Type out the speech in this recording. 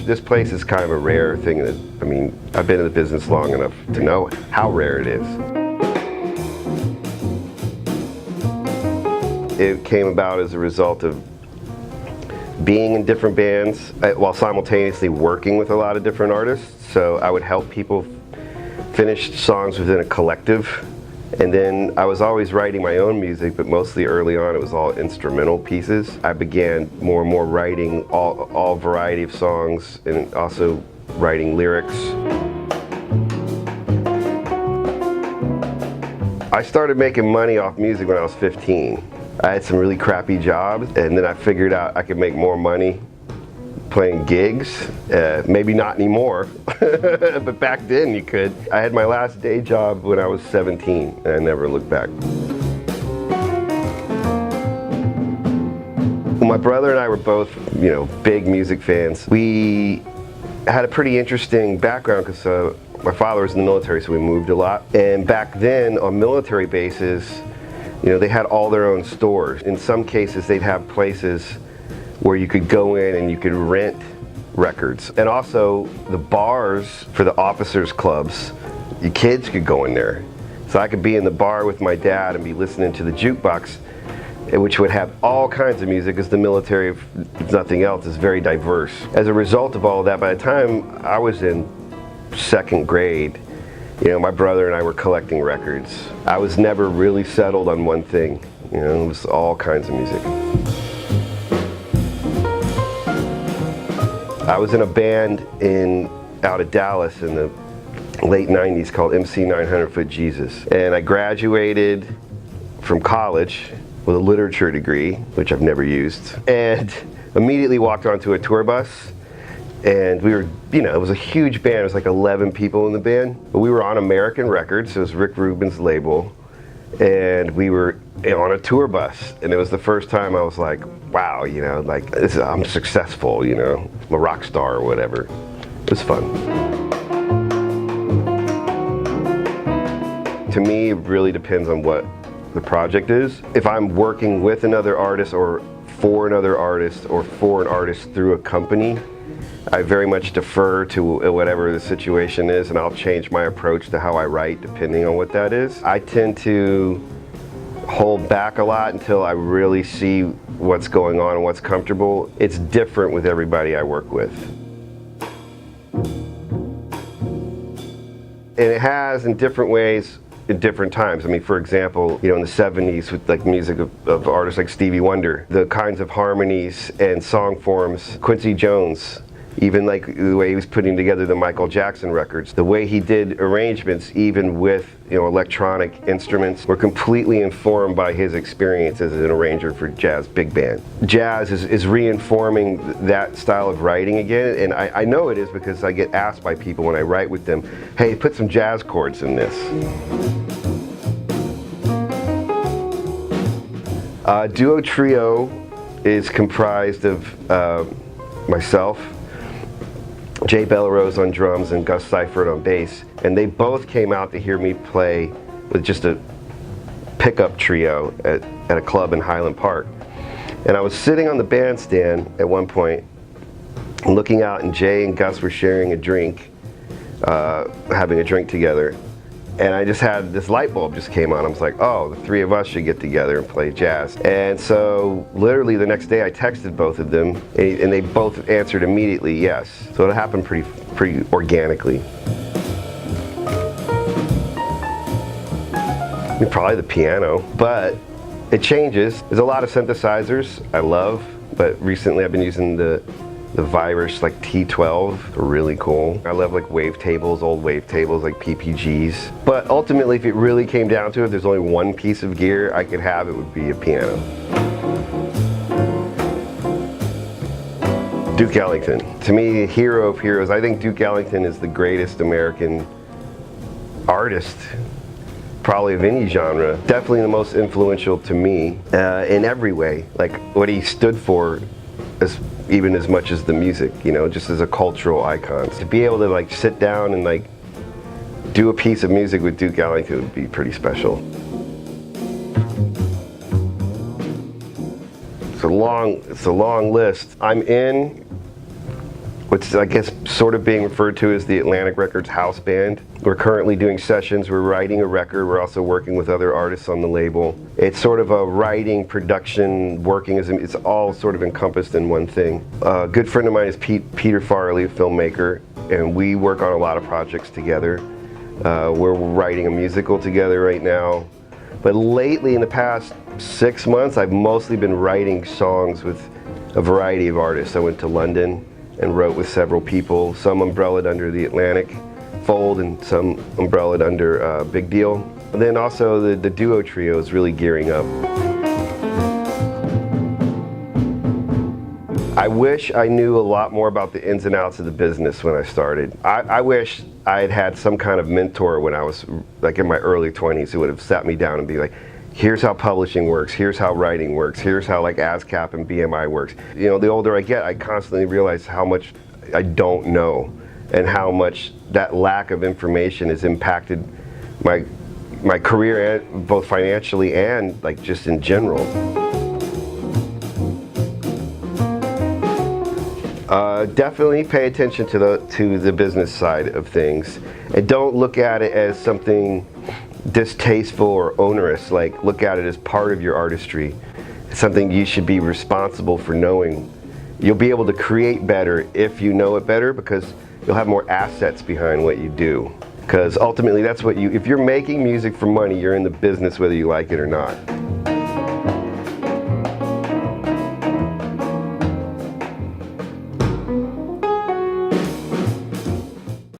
This place is kind of a rare thing that, I mean, I've been in the business long enough to know how rare it is. It came about as a result of being in different bands while simultaneously working with a lot of different artists. So I would help people finish songs within a collective. And then I was always writing my own music, but mostly early on it was all instrumental pieces. I began more and more writing all variety of songs and also writing lyrics. I started making money off music when I was 15. I had some really crappy jobs, and then I figured out I could make more money playing gigs. Maybe not anymore, but back then you could. I had my last day job when I was 17, and I never looked back. My brother and I were both, big music fans. We had a pretty interesting background because my father was in the military, so we moved a lot. And back then, on military bases, they had all their own stores. In some cases, they'd have places where you could go in and you could rent records. And also the bars for the officers' clubs, you kids could go in there. So I could be in the bar with my dad and be listening to the jukebox, which would have all kinds of music, because the military, if nothing else, is very diverse. As a result of all of that, by the time I was in second grade, my brother and I were collecting records. I was never really settled on one thing. It was all kinds of music. I was in a band out of Dallas in the late 90s called MC 900 Foot Jesus. And I graduated from college with a literature degree, which I've never used, and immediately walked onto a tour bus. And we were, it was a huge band. It was like 11 people in the band. But we were on American Records. It was Rick Rubin's label. And we were on a tour bus. And it was the first time I was like, wow, I'm successful, I'm a rock star or whatever. It was fun. To me, it really depends on what the project is. If I'm working with another artist or for another artist or for an artist through a company, I very much defer to whatever the situation is, and I'll change my approach to how I write depending on what that is. I tend to hold back a lot until I really see what's going on and what's comfortable. It's different with everybody I work with. And it has in different ways in different times. I mean, for example, in the 70s with like music of artists like Stevie Wonder, the kinds of harmonies and song forms, Quincy Jones, even like the way he was putting together the Michael Jackson records, the way he did arrangements even with electronic instruments were completely informed by his experience as an arranger for jazz big band. Jazz is reinforming that style of writing again, and I know it is because I get asked by people when I write with them, hey, put some jazz chords in this. Duo Trio is comprised of myself, Jay Bellerose on drums, and Gus Seifert on bass, and they both came out to hear me play with just a pickup trio at a club in Highland Park. And I was sitting on the bandstand at one point, looking out, and Jay and Gus were sharing a drink, having a drink together. And I just had this light bulb just came on. I was like, oh, the three of us should get together and play jazz. And so literally the next day I texted both of them, and they both answered immediately yes. So it happened pretty organically. I mean, probably the piano, but it changes. There's a lot of synthesizers I love, but recently I've been using the Virus like T12, they're really cool. I love like wavetables, old wavetables like PPGs. But ultimately, if it really came down to it, there's only one piece of gear I could have, it would be a piano. Duke Ellington. To me, hero of heroes. I think Duke Ellington is the greatest American artist, probably of any genre. Definitely the most influential to me in every way. Like what he stood for, even as much as the music, just as a cultural icon. To be able to like sit down and like do a piece of music with Duke Ellington would be pretty special. It's a a long list. I'm in what's, I guess, sort of being referred to as the Atlantic Records house band. We're currently doing sessions, we're writing a record, we're also working with other artists on the label. It's sort of a writing, production, working, it's all sort of encompassed in one thing. A good friend of mine is Peter Farley, a filmmaker, and we work on a lot of projects together. We're writing a musical together right now. But lately, in the past 6 months, I've mostly been writing songs with a variety of artists. I went to London and wrote with several people, some umbrellaed under the Atlantic fold and some umbrellaed under Big Deal. And then also the duo trio is really gearing up. I wish I knew a lot more about the ins and outs of the business when I started. I wish I had had some kind of mentor when I was like in my early 20s who would have sat me down and be like, here's how publishing works, here's how writing works, here's how like ASCAP and BMI works. You know, the older I get, I constantly realize how much I don't know and how much that lack of information has impacted my career, both financially and like just in general. Definitely pay attention to the business side of things, and don't look at it as something distasteful or onerous. Like, look at it as part of your artistry. It's something you should be responsible for knowing. You'll be able to create better if you know it better, because you'll have more assets behind what you do. Because ultimately that's what if you're making music for money, you're in the business whether you like it or not.